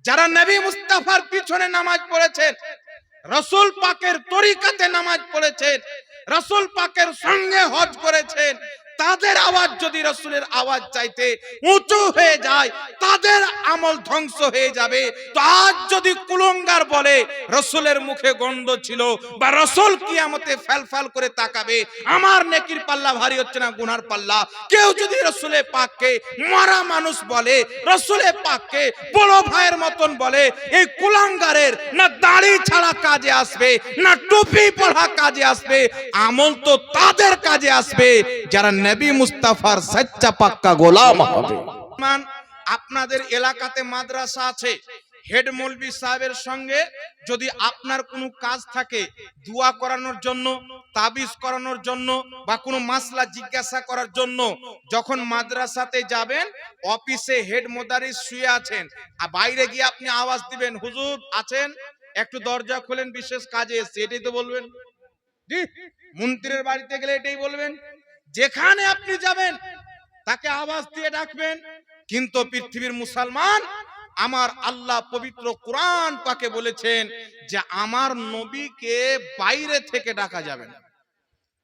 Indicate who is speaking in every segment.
Speaker 1: যারা নবী মুস্তাফার পিছনে নামাজ পড়েছেন, রাসূল পাকের তরিকাতে নামাজ পড়েছেন, রাসূল পাকের সঙ্গে হজ করেছেন, তাদের আওয়াজ যদি রাসূলের আওয়াজ চাইতে উঁচু হয়ে যায়, তাদের আমল ধ্বংস হয়ে যাবে। তো আজ যদি কুলঙ্গার বলে রাসূলের মুখে গন্ধ ছিল, বা রাসূল কিয়ামতে ফেলফেল করে তাকাবে, আমার নেকির পাল্লা ভারী হচ্ছে না গুনার পাল্লা। কেউ যদি রাসূলে পাককে মরা মানুষ বলে, রাসূলে পাককে বড় ভাইয়ের মতন বলে, এই কুলঙ্গারের না দাড়ি ছাড়া কাজে আসবে, না টুপি পরা কাজে আসবে, আমল তো তাদের কাজে আসবে যারা নবী মুস্তাফার সচ্চা পাক্কা গোলাম হবে। আপনাদের এলাকাতে মাদ্রাসা আছে, হেড মৌলভী সাহেবের সঙ্গে যদি আপনার কোনো কাজ থাকে, দোয়া করানোর জন্য, তাবিজ করানোর জন্য, বা কোনো মাসলা জিজ্ঞাসা করার জন্য, যখন মাদ্রাসাতে যাবেন, অফিসে হেড মোদারিস শুয়ে আছেন, আর বাইরে গিয়ে আপনি আওয়াজ দিবেন, হুজুর আছেন, একটু দরজা খোলেন, বিশেষ কাজে এসেছে, এটাই তো বলবেন। জি, মন্ত্রীর বাড়িতে গেলে এটাই বলবেন। যেখানে আপনি যাবেন তাকে আওয়াজ দিয়ে ডাকবেন। কিন্তু পৃথিবীর মুসলমান, আমার আল্লাহ পবিত্র কোরআন পাকে বলেছেন যে আমার নবীকে বাইরে থেকে ডাকা যাবে না।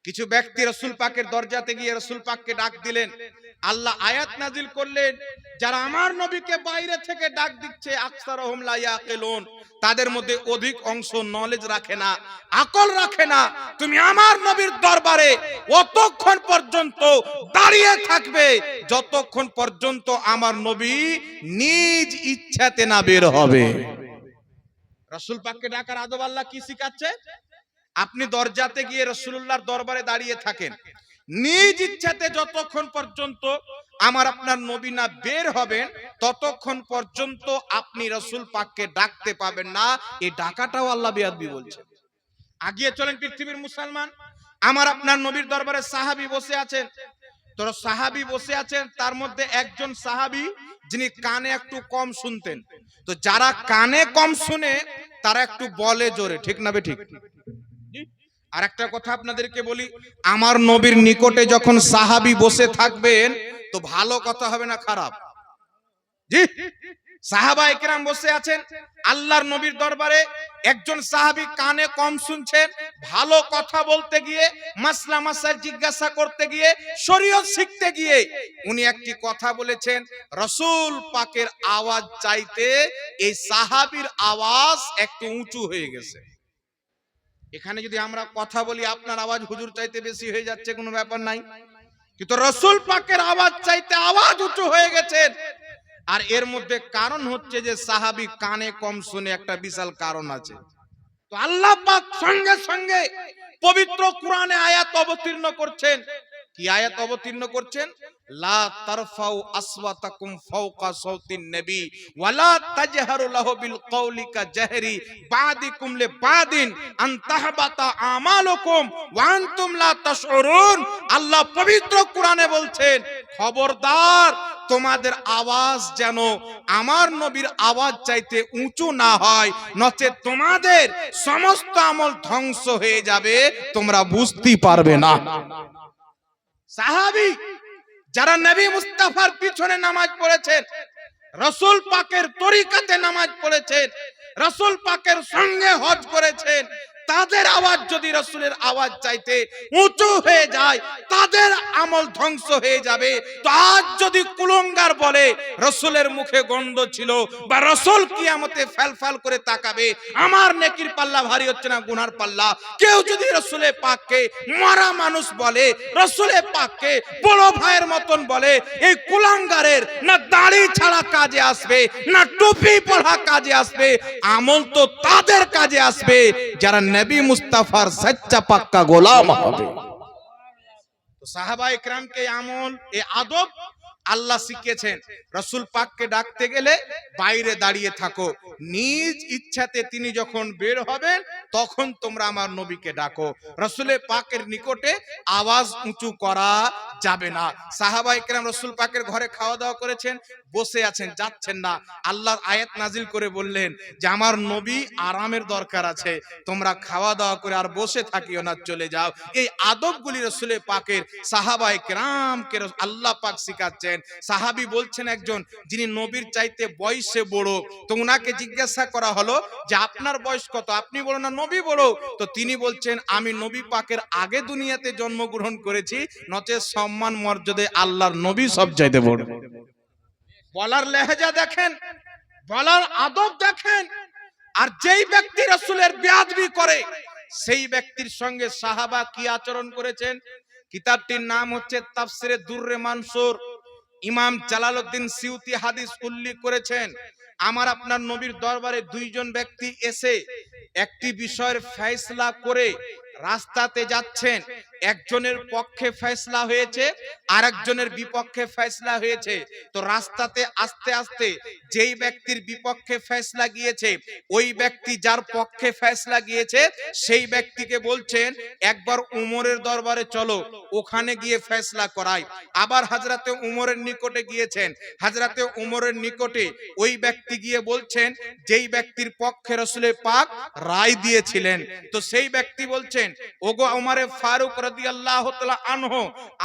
Speaker 1: কিছু ব্যক্তি রাসূল পাকের দরজাতে গিয়ে রাসূল পাককে ডাক দিলেন, আল্লাহ আয়াত নাজিল করলেন, যারা আমার নবীকে বাইরে থেকে ডাক দিচ্ছে, আকসারুহুম লা ইয়াকিলুন, তাদের মধ্যে অধিক অংশ নলেজ রাখে না, আকল রাখে না। তুমি আমার নবীর দরবারে অতক্ষণ পর্যন্ত দাঁড়িয়ে থাকবে যতক্ষণ পর্যন্ত আমার নবী নিজ ইচ্ছাতে না বের হবে। রাসূল পাককে ডাকার আদব আল্লাহ কি শিখাচ্ছে? আপনি দরজাতে গিয়ে রাসূলুল্লাহর দরবারে দাঁড়িয়ে থাকেন, নিজ ইচ্ছাতে যতক্ষণ পর্যন্ত আমার আপনার নবী না বের হবেন, ততক্ষণ পর্যন্ত আপনি রাসূল পাককে ডাকতে পাবেন না। এই ডাকাটাও আল্লাহ বেয়াদবি বলছেন। আগিয়ে চলেন পৃথিবীর মুসলমান, আমার আপনার নবীর দরবারে সাহাবী বসে আছেন। তো সাহাবী বসে আছেন, তার মধ্যে একজন সাহাবী যিনি কানে একটু কম শুনতেন। তো যারা কানে কম শুনে তারা একটু বলে জোরে, ঠিক না বে ঠিক? আর একটা কথা আপনাদেরকে বলি, আমার নবীর নিকটে যখন সাহাবী বসে থাকবেন, তো ভালো কথা হবে না খারাপ? জি, সাহাবায়ে কেরাম বসে আছেন আল্লাহর নবীর দরবারে, একজন সাহাবী কানে কম শুনছেন, ভালো কথা বলতে গিয়ে, মাসলা মাসাইল জিজ্ঞাসা করতে গিয়ে, শরীয়ত শিখতে গিয়ে উনি একটি কথা বলেছেন, রাসূল পাকের আওয়াজ চাইতে এই সাহাবীর আওয়াজ একটু উঁচু হয়ে গেছে। এখানে যদি আমরা কথা বলি, আপনার আওয়াজ হুজুর চাইতে বেশি হয়ে যাচ্ছে, কোনো ব্যাপার নাই, কিন্তু রাসূল পাকের আওয়াজ চাইতে আওয়াজ উঁচু হয়ে গেছে। আর এর মধ্যে কারণ হচ্ছে যে সাহাবী কানে কম শুনে, একটা বিশাল কারণ আছে। তো আল্লাহ পাক সঙ্গে সঙ্গে পবিত্র কোরআনে আয়াত অবতীর্ণ করছেন। কি আয়াত অবতীর্ণ করছেন? লা তারফাউ আসওয়াতাকুম ফাওকা সাউতিন নবী ওয়ালা তাজহারু লাহু বিল কওলি কাজহরি বাদিকুম লিবাদিন আন তাহবাতা আমালুকুম ওয়া আনতুম লা তাশউরুন। আল্লাহ পবিত্র কোরআনে বলছেন, খবরদার, তোমাদের আওয়াজ যেন আমার নবীর আওয়াজ চাইতে উঁচু না হয়, নচেত তোমাদের সমস্ত আমল ধ্বংস হয়ে যাবে, তোমরা বুঝতেই পারবে না। সাহাবী যারা নবী মুস্তাফার পিছনে নামাজ পড়েছেন, রাসূল পাকের তরিকাতে নামাজ পড়েছেন, রাসূল পাকের সঙ্গে হজ করেছেন, তাদের আওয়াজ যদি রাসূলের আওয়াজ চাইতে উঁচু হয়ে যায়, তাদের আমল ধ্বংস হয়ে যাবে। তো আজ যদি কুলঙ্গার বলে রাসূলের মুখে গন্ধ ছিল, বা রাসূল কিয়ামতে ফেলফেল করে তাকাবে, আমার নেকির পাল্লা ভারী হচ্ছে না গুনার পাল্লা। কেউ যদি রাসূলে পাককে মরা মানুষ বলে, রাসূলে পাককে বড় ভাইয়ের মতন বলে, এই কুলঙ্গারের না দাড়ি ছাড়া কাজে আসবে, না টুপি পরা কাজে আসবে, আমল তো তাদের কাজে আসবে যারা নবী মুস্তাফার সচ্চা পাক্কা গোলাম হবে। তো সাহাবায়ে কেরামকে আমল, এই আদব আল্লাহ শিখিয়েছেন। রাসূল পাককে ডাকতে গেলে বাইরে দাঁড়িয়ে থাকো, নিজ ইচ্ছাতে তিনি যখন বের হবেন তখন তোমরা আমার নবীকে ডাকো। রাসূলে পাকের নিকটে আওয়াজ উঁচু করা যাবে না। সাহাবায়ে কেরাম রাসূল পাকের ঘরে খাওয়া দাওয়া করেছেন, বসে আছেন, যাচ্ছেন না। আল্লাহর আয়াত নাজিল করে বললেন যে আমার নবী আরামের দরকার আছে, তোমরা খাওয়া দাওয়া করে আর বসে থাকিও না, চলে যাও। এই আদবগুলি রাসূলে পাকের সাহাবায়ে কেরামকে আল্লাহ পাক শিখাচ্ছেন। সাহাবী বলছেন একজন যিনি নবীর চাইতে বয়সে বড়, তো উনাকে জিজ্ঞাসা করা হলো যে আপনার বয়স কত? আপনি বলেন না নবী বড়। তো তিনি বলছেন আমি নবী পাকের আগে দুনিয়াতে জন্মগ্রহণ করেছি, নচেৎ সম্মান মর্যাদায় আল্লাহর নবী সব চাইতে বড়। বলার লেহেজা দেখেন, বলার আদব দেখেন। আর যেই ব্যক্তি রাসূলের বেয়াদবি করে সেই ব্যক্তির সঙ্গে সাহাবা কি আচরণ করেছেন, কিতাবটির নাম হচ্ছে তাফসিরে দুররে মানসুর। ইমাম জালালউদ্দিন সিউতি হাদিস উল্লেখ করেছেন, আমার আপনার নবীর দরবারে দুইজন ব্যক্তি এসে একটি বিষয়ের ফয়সালা করে রাস্তাতে যাচ্ছেন। একজনের পক্ষে ফয়সালা হয়েছে, আরেকজনের বিপক্ষে ফয়সালা হয়েছে। তো রাস্তাতে আস্তে আস্তে যেই ব্যক্তির বিপক্ষে ফয়সালা গিয়েছে, ওই ব্যক্তি যার পক্ষে ফয়সালা গিয়েছে সেই ব্যক্তিকে বলছেন একবার উমরের দরবারে চলো, ওখানে গিয়ে ফয়সালা করাই। আবার হযরতে উমরের নিকটে গিয়েছেন, হযরতে উমরের নিকটে ওই ব্যক্তি গিয়ে বলছেন যেই ব্যক্তির পক্ষে রাসূলে পাক রায় দিয়েছিলেন। তো সেই ব্যক্তি বলছেন ওগো উমরে ফারুক রাদিয়াল্লাহু তাআলা আনহু,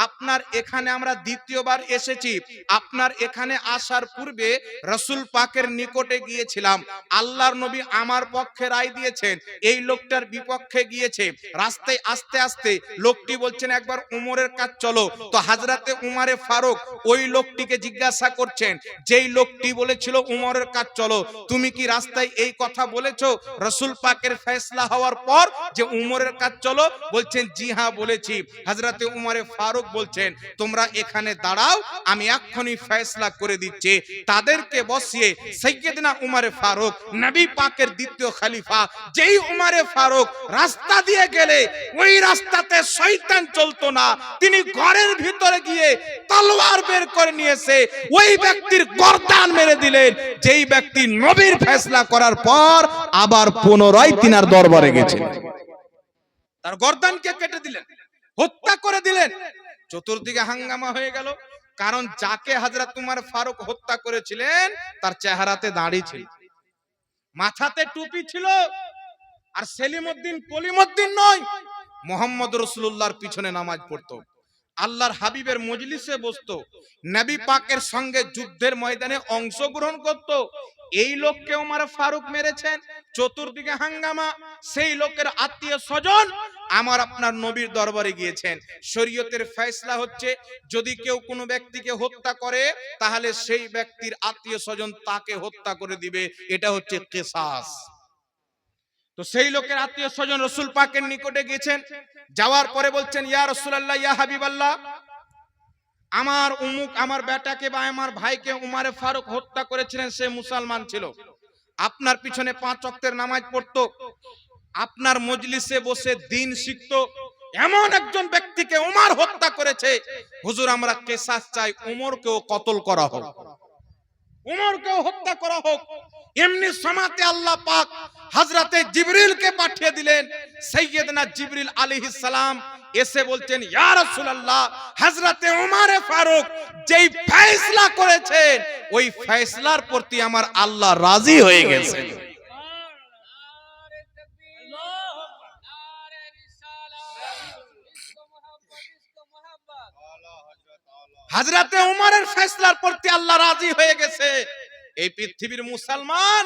Speaker 1: আপনার এখানে আমরা দ্বিতীয়বার এসেছি। আপনার এখানে আসার পূর্বে রাসূল পাকের নিকটে গিয়েছিলাম, আল্লাহর নবী আমার পক্ষে রায় দিয়েছেন, এই লোকটার বিপক্ষে গিয়েছে। রাস্তায় আস্তে আস্তে লোকটি বলছেন একবার উমরের কাছে চলো। তো হযরতে উমরে ফারুক ওই লোকটিকে জিজ্ঞাসা করছেন, যেই লোকটি বলেছিল উমরের কাছে চলো, তুমি কি রাস্তায় এই কথা বলেছো রাসূল পাকের ফয়সালা হওয়ার পর যে উমরের কাছে চলো? বলছেন জি হ্যাঁ বলেছি। হযরতে উমরে ফারুক বলছেন তোমরা এখানে দাঁড়াও, আমি এক্ষুনি ফয়সালা করে দিচ্ছি। তাদেরকে বসিয়ে সাইয়্যিদনা উমরে ফারুক নবী পাকের দ্বিতীয় খলিফা, যেই উমরে ফারুক রাস্তা দিয়ে গেলে ওই রাস্তাতে শয়তান চলতো না, তিনি ঘরের ভিতরে গিয়ে তলোয়ার বের করে নিয়েছে ওই ব্যক্তির গর্দান মেরে দিলেন, যেই ব্যক্তি নবীর ফয়সালা করার পর আবার পুনরায় তিনার দরবারে গেছে, তার গর্দানকে কেটে দিলেন, হত্যা করে দিলেন। চতুর্দিকে হাঙ্গামা হয়ে গেল, কারণ যাকে হযরত উমর ফারুক হত্যা করেছিলেন তার চেহারাতে দাড়ি ছিল, মাথাতে টুপি ছিল, আর সেলিমউদ্দিন কলিমউদ্দিন নয়, মুহাম্মদ রাসূলুল্লাহর পিছনে নামাজ পড়তো, আল্লাহর হাবিবের মজলিসে বসতো, নবী পাকের সঙ্গে যুদ্ধের ময়দানে অংশগ্রহণ করত। এই লোককে উমর ফারুক মেরেছেন, চতুর্দিকে হাঙ্গামা। সেই লোকের আত্মীয় স্বজন আমার আপনার নবীর দরবারে গিয়েছেন। শরীয়তের ফয়সালা হচ্ছে যদি কেউ কোনো ব্যক্তিকে হত্যা করে তাহলে সেই ব্যক্তির আত্মীয় স্বজন তাকে হত্যা করে দিবে, এটা হচ্ছে কিসাস। তো সেই লোকের আত্মীয় স্বজন রাসূল পাকের নিকটে গিয়েছেন, যাওয়ার পরে বলছেন ইয়া রাসূলুল্লাহ, ইয়া হাবিবাল্লাহ, আমার উমুক আমার বেটাকে বা আমার ভাইকে উমরে ফারুক হত্যা করেছিলেন, সে মুসলমান ছিল, আপনার পিছনে 5 ওয়াক্তের নামাজ পড়তো, আপনার মজলিসে বসে দ্বীন শিখতো, এমন একজন ব্যক্তিকে উমর হত্যা করেছে, হুজুর আমরা কিসাস চাই, উমরকেও কতল করা হোক, উমরকেও হত্যা করা হোক। এমনি সময়তে আল্লাহ পাক হযরতে জিবরিলকে পাঠিয়ে দিলেন। সাইয়্যিদনা জিবরিল আলাইহিস সালাম এসে বলছেন ইয়া রাসূলুল্লাহ, হযরতে উমরে ফারুক যেই ফয়সালা করেছেন ওই ফয়সালার প্রতি আমার আল্লাহ রাজি হয়ে গেছেন। হযরতে উমরের ফয়সালার প্রতি আল্লাহ রাজি হয়ে গেছে। এই পৃথিবীর মুসলমান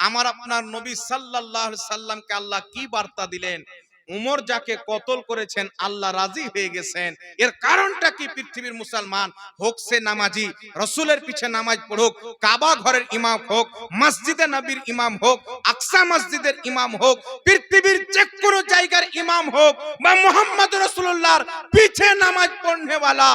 Speaker 1: আমার আপনার নবী সাল্লাল্লাহু আলাইহি সাল্লামকে আল্লাহ কি বার্তা দিলেন? উমর যাকে কতল করেছেন আল্লাহ রাজি হয়ে গেছেন। এর কারণটা কি? পৃথিবীর মুসলমান হোক সে নামাজি, রাসূলের পিছে নামাজ পড়ুক, কাবা ঘরের ইমাম হোক, মসজিদে নবীর ইমাম হোক, আকসা মসজিদের ইমাম হোক, পৃথিবীর যে কোনো জায়গার ইমাম হোক, বা মুহাম্মদ রাসূলুল্লাহর পিছে নামাজ পড়নেওয়ালা,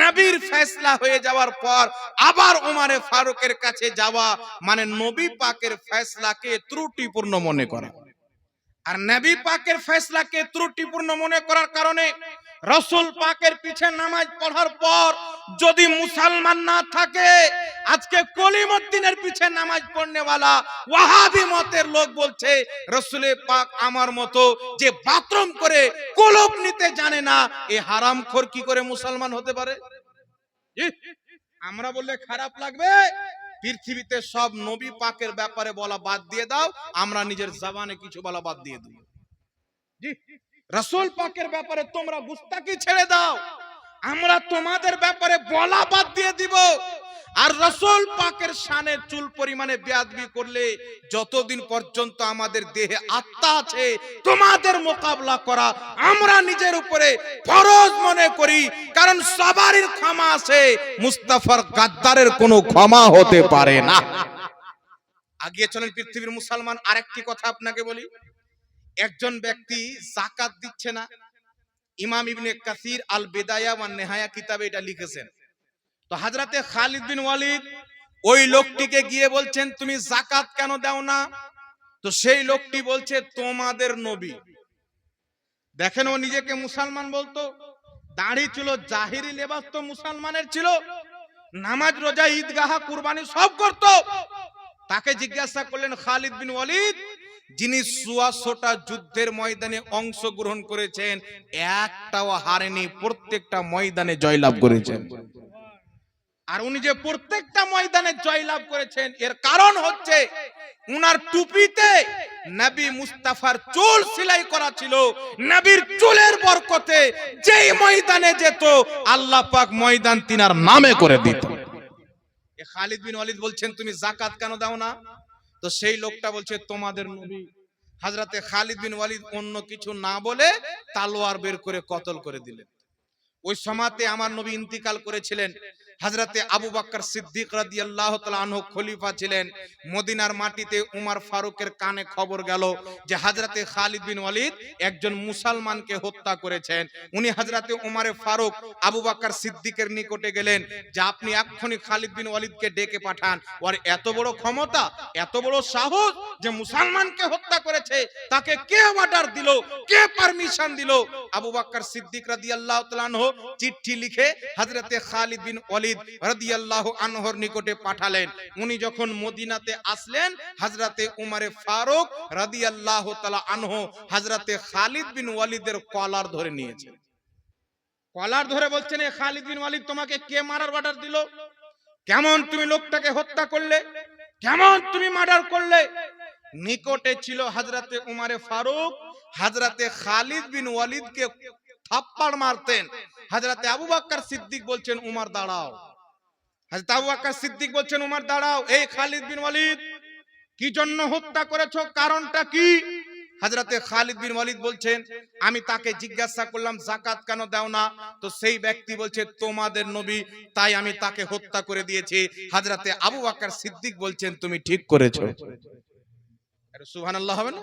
Speaker 1: নবীর ফয়সালা হয়ে যাওয়ার পর আবার উমরে ফারুকের কাছে যাওয়া মানে নবী পাকের ফয়সালাকে ত্রুটিপূর্ণ মনে করা। আর নবী পাকের ফয়সালাকে ত্রুটিপূর্ণ মনে করার কারণে রাসূল পাকের পিছে নামাজ পড়ার পর যদি মুসলমান না থাকে, আজকে কলিমউদ্দিনের পিছে নামাজ পড়নেওয়ালা ওয়াহাবি মতের লোক বলছে রাসূলে পাক আমার মতো যে বাথরুম করে কুলুপ নিতে জানে না, এই হারামখোর কি করে মুসলমান হতে পারে? আমরা বললে খারাপ লাগবে? পৃথিবীতে সব নবী পাকের ব্যাপারে বলা বাদ দিয়ে দাও, আমরা নিজের জবানে কিছু বলা বাদ দিয়ে দিই। জি, রাসূল পাকের ব্যাপারে তোমরা গুস্তাকি ছেড়ে দাও, আমরা তোমাদের ব্যাপারে বলা বাদ দিয়ে দিব। আর রাসূল পাকের শানে চুল পরিমাণে বেয়াদবি করলে যতদিন পর্যন্ত আমাদের দেহে আত্মা আছে তোমাদের মোকাবেলা করা আমরা নিজের উপরে ফরজ মনে করি, কারণ সবারই ক্ষমা আছে, মুস্তাফার গাদ্দারের কোনো ক্ষমা হতে পারে না। আগিয়ে চলেন পৃথিবীর মুসলমান। আরেকটি কথা আপনাকে বলি, একজন ব্যক্তি যাকাত দিচ্ছে না। ইমাম ইবনে কাসির আল বিদায়া ওয়ান নেহায়া কিতাবে এটা লিখেছেন। তো হযরতে খালিদ বিন ওয়ালিদ ওই লোকটিকে গিয়ে বলছেন তুমি যাকাত কেন দাও না? তো সেই লোকটি বলছে তোমাদের নবী। দেখেন, ও নিজেকে মুসলমান বলতো, দাড়ি ছিল, জাহিরি লেবাস তো মুসলমানের ছিল, নামাজ রোজা ঈদগাহ কুরবানি সব করত। তাকে জিজ্ঞাসা করলেন খালিদ বিন ওয়ালিদ, যিনি 84টা যুদ্ধের ময়দানে অংশগ্রহণ করেছেন, একটাও হারেনি, প্রত্যেকটা ময়দানে জয়লাভ করেছেন। আর উনি যে প্রত্যেকটা ময়দানে জয়লাভ করেছেন এর কারণ হচ্ছে উনার টুপিতে নবী মুস্তাফার চুল সেলাই করা ছিল। নবীর চুলের বরকতে যেই ময়দানে যেত আল্লাহ পাক ময়দান তিনার নামে করে দিত। খালিদ বিন ওয়ালিদ বলছেন তুমি যাকাত কেন দাও না? তো সেই লোকটা বলছে তোমাদের নবী। হযরতে খালিদ বিন ওয়ালিদ অন্য কিছু না বলে তলোয়ার বের করে কতল করে দিলেন। ওই সময়তে আমার নবী ইন্তিকাল করেছিলেন। হযরতে আবু বকর সিদ্দিক রাদিয়াল্লাহু তাআলা আনহু খলিফা ছিলেন। মদিনার মাটিতে উমর ফারুকের কানে খবর গেল যে হযরতে খালিদ বিন ওয়ালিদ একজন মুসলমানকে হত্যা করেছেন। উনি হযরতে উমরে ফারুক আবু বকর সিদ্দিকের নিকটে গেলেন যে আপনি এক্ষুনি খালিদ বিন ওয়ালিদকে ডেকে পাঠান। ওর এত বড় ক্ষমতা, এত বড় সাহস যে মুসলমানকে হত্যা করেছে, তাকে কে অর্ডার দিল, কে পারমিশন দিল? আবু বকর সিদ্দিক রাদিয়াল্লাহু তাআলা আনহু চিঠি লিখে হযরতে খালিদ বিন ওয়ালিদ রাদিয়াল্লাহু আনহুর নিকটে পাঠালেন। উনি যখন মদিনাতে আসলেন, হযরতে উমরে ফারুক রাদিয়াল্লাহু তাআলা আনহু হযরতে খালিদ বিন ওয়ালিদের কলার ধরে নিয়েছেন। কলার ধরে বলছেন, এ খালিদ বিন ওয়ালিদ তোমাকে কে মারার অর্ডার দিল? কেমন তুমি লোকটাকে হত্যা করলে? কেমন তুমি মার্ডার করলে? নিকটে ছিল হযরতে উমরে ফারুক, হযরতে খালিদ বিন ওয়ালিদকে থাপ্পড় মারতেন। হযরতে আবু বকর সিদ্দিক বলছেন উমর দাঁড়াও। হযরত আবু বকর সিদ্দিক বলছেন উমর দাঁড়াও, এই খালিদ বিন ওয়ালিদ কি জন্য হত্যা করেছো, কারণটা কি? হযরতে খালিদ বিন ওয়ালিদ বলছেন আমি তাকে জিজ্ঞাসা করলাম যাকাত কেন দাও না? তো সেই ব্যক্তি বলছে তোমাদের নবী, তাই আমি তাকে হত্যা করে দিয়েছি। হযরতে আবু বকর সিদ্দিক বলছেন তুমি ঠিক করেছো। আরে সুবহানাল্লাহ হবে না?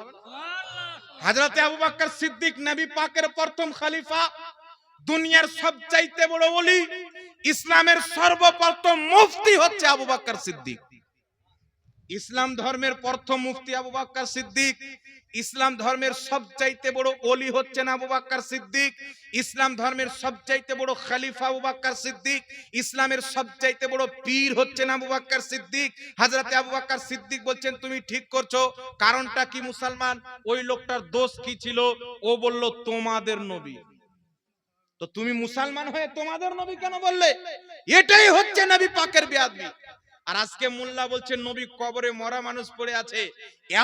Speaker 1: হযরতে আবু বকর সিদ্দিক নবী পাকের প্রথম খলিফা, দুনিয়ার সবচাইতে বড় ওলি, ইসলামের সর্বপ্রথম মুফতি হচ্ছে আবু বকর সিদ্দিক। ইসলাম ধর্মের প্রথম মুফতি আবু বকর সিদ্দিক। ইসলাম ধর্মের সবচাইতে বড় ওলি হচ্ছেন আবু বকর সিদ্দিক। ইসলাম ধর্মের সবচাইতে বড় খলিফা আবু বকর সিদ্দিক। ইসলামের সবচাইতে বড় পীর হচ্ছেন আবু বকর সিদ্দিক। হযরতে আবু বকর সিদ্দিক বলছেন তুমি ঠিক করছো। কারণটা কি মুসলমান? ওই লোকটার দোষ কি ছিল? ও বলল তোমাদের নবী। তো তুমি মুসলমান হয়ে তোমাদের নবী কেন বললে? এটাই হচ্ছে নবী পাকের বেয়াদবি। আর আজকে মোল্লা বলছে নবী কবরে মরা মানুষ পড়ে আছে,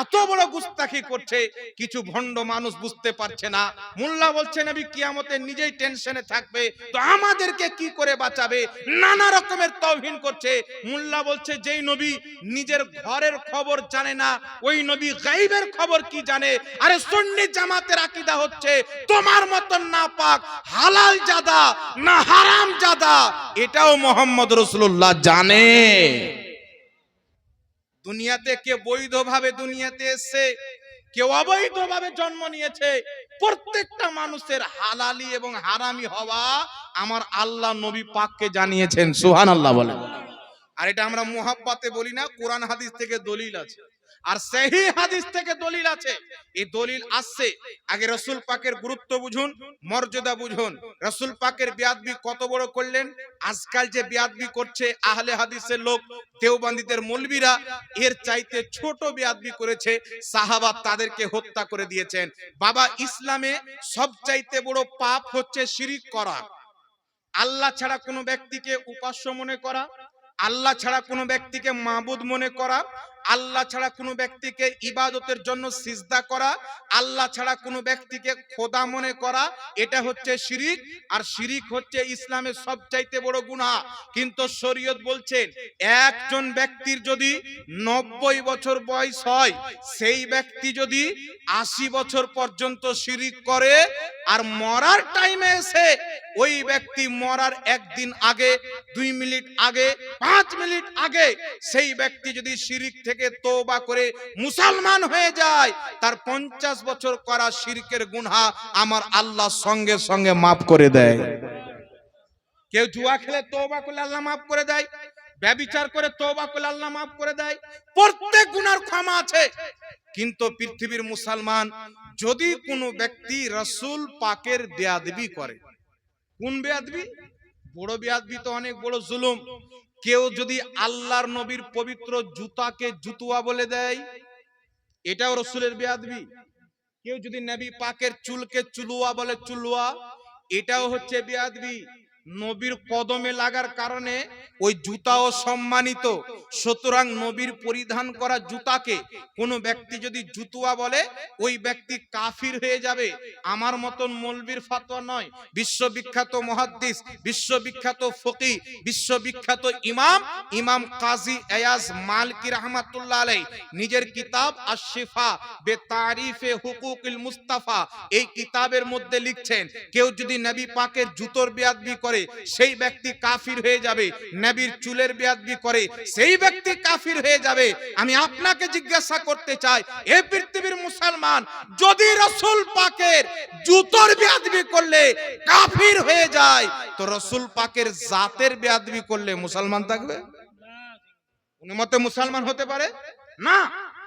Speaker 1: এত বড় গুস্তাখি করছে, কিছু ভণ্ড মানুষ বুঝতে পারছে না। মোল্লা বলছে নবী কিয়ামতে নিজেই টেনশনে থাকবে, তো আমাদেরকে কি করে বাঁচাবে? নানা রকমের তাওহীন করছে। মোল্লা বলছে যেই নবী নিজের ঘরের খবর জানে না, ওই নবী গায়বের খবর কি জানে? আরে সুন্নি জামাতের আকীদা হচ্ছে তোমার মতন না পাক হালাল জাদা না হারাম জাদা, এটাও মুহাম্মদ রাসূলুল্লাহ জানে। দুনিয়াতে কে বৈধভাবে দুনিয়াতে এসেছে, কেউ অবৈধভাবে জন্ম নিয়েছে। প্রত্যেকটা মানুষের হালালি এবং হারামি হওয়া আমার আল্লাহ নবী পাককে জানিয়েছেন। সুবহানাল্লাহ বলেন। আর এটা আমরা মুহাব্বতে বলি না, কোরআন হাদিস থেকে দলিল আছে, আর সহিহ হাদিস থেকে দলিল আছে। এই দলিল আসছে। আগে রাসূল পাকের গুরুত্ব বুঝুন, মর্যাদা বুঝুন। রাসূল পাকের বেয়াদবি কত বড় করলেন। আজকাল যে বেয়াদবি করছে আহলে হাদিসের লোক, দেওবন্দীদের মৌলবীরা, এর চাইতে ছোট বেয়াদবি করেছে। সাহাবা তাদেরকে হত্যা করে দিয়েছেন। বাবা, ইসলামে সবচাইতে বড় পাপ হচ্ছে শিরিক করা। আল্লাহ ছাড়া কোনো ব্যক্তিকে উপাস্য মনে করা, আল্লাহ ছাড়া কোনো ব্যক্তিকে মাবুদ মনে করা, আল্লাহ ছাড়া কোনো ব্যক্তিকে ইবাদতের জন্য সিজদা করা, আল্লাহ ছাড়া কোনো ব্যক্তিকে খোদা মনে করা, এটা হচ্ছে শিরিক। আর শিরিক হচ্ছে ইসলামের সবচাইতে বড় গুনাহ। কিন্তু শরীয়ত বলছেন একজন ব্যক্তির যদি 90 বছর বয়স হয়, সেই ব্যক্তি যদি 80 বছর পর্যন্ত শিরিক করে আর মরার টাইমে এসে ওই ব্যক্তি মরার একদিন আগে, 2 মিনিট আগে, 5 মিনিট আগে সেই ব্যক্তি যদি শিরিক থেকে তওবা করে মুসলমান হয়ে যায়, তার 50 বছর করা শিরকের গুনাহ আমার আল্লাহ সঙ্গে সঙ্গে মাফ করে দেয়। কেউ জুয়া খেলে তওবা করলে আল্লাহ মাফ করে দেয়, ব্যভিচার করে তওবা করলে আল্লাহ মাফ করে দেয়, প্রত্যেক গুনার ক্ষমা আছে। কিন্তু পৃথিবীর মুসলমান যদি কোনো ব্যক্তি রাসূল পাকের বেয়াদবি করে, কোন বেয়াদবি? বড় বেয়াদবি তো অনেক বড় জুলুম। কেউ যদি আল্লাহর নবীর পবিত্র জুতাকে জুতুয়া বলে দেয়, এটাও রাসূলের বেয়াদবি। কেউ যদি নবী পাকের চুলকে চুলুয়া বলে, চুলুয়া, এটাও হচ্ছে বেয়াদবি। নবীর কদমে লাগার কারণে ওই জুতাও সম্মানিত। সুতরাং নবীর পরিধান করা জুতাকে কোনো ব্যক্তি যদি জুতুয়া বলে, ওই ব্যক্তি কাফির হয়ে যাবে। আমার মতন মৌলবীর ফতোয়া নয়, বিশ্ববিখ্যাত মুহাদ্দিস, বিশ্ববিখ্যাত ফকিহ, বিশ্ববিখ্যাত ইমাম কাজী আয়াজ মালিকি রাহমাতুল্লাহ আলাইহি নিজের কিতাব আশ-শিফা বিতারিফে হুকুকিল মুস্তাফা, এই কিতাবের মধ্যে লিখছেন কেউ যদি নবী পাকের জুতোর বেয়াদবি করে সেই ব্যক্তি কাফির হয়ে যাবে, নবীর চুলের বেয়াদবি করে সেই ব্যক্তি কাফির হয়ে যাবে। আমি আপনাকে জিজ্ঞাসা করতে চাই, এই পৃথিবীর মুসলমান যদি রাসূল পাকের জুতোর বেয়াদবি করলে কাফির হয়ে যায়, তো রাসূল পাকের জাতের বেয়াদবি করলে মুসলমান থাকবে? কোন মতে মুসলমান হতে পারে না।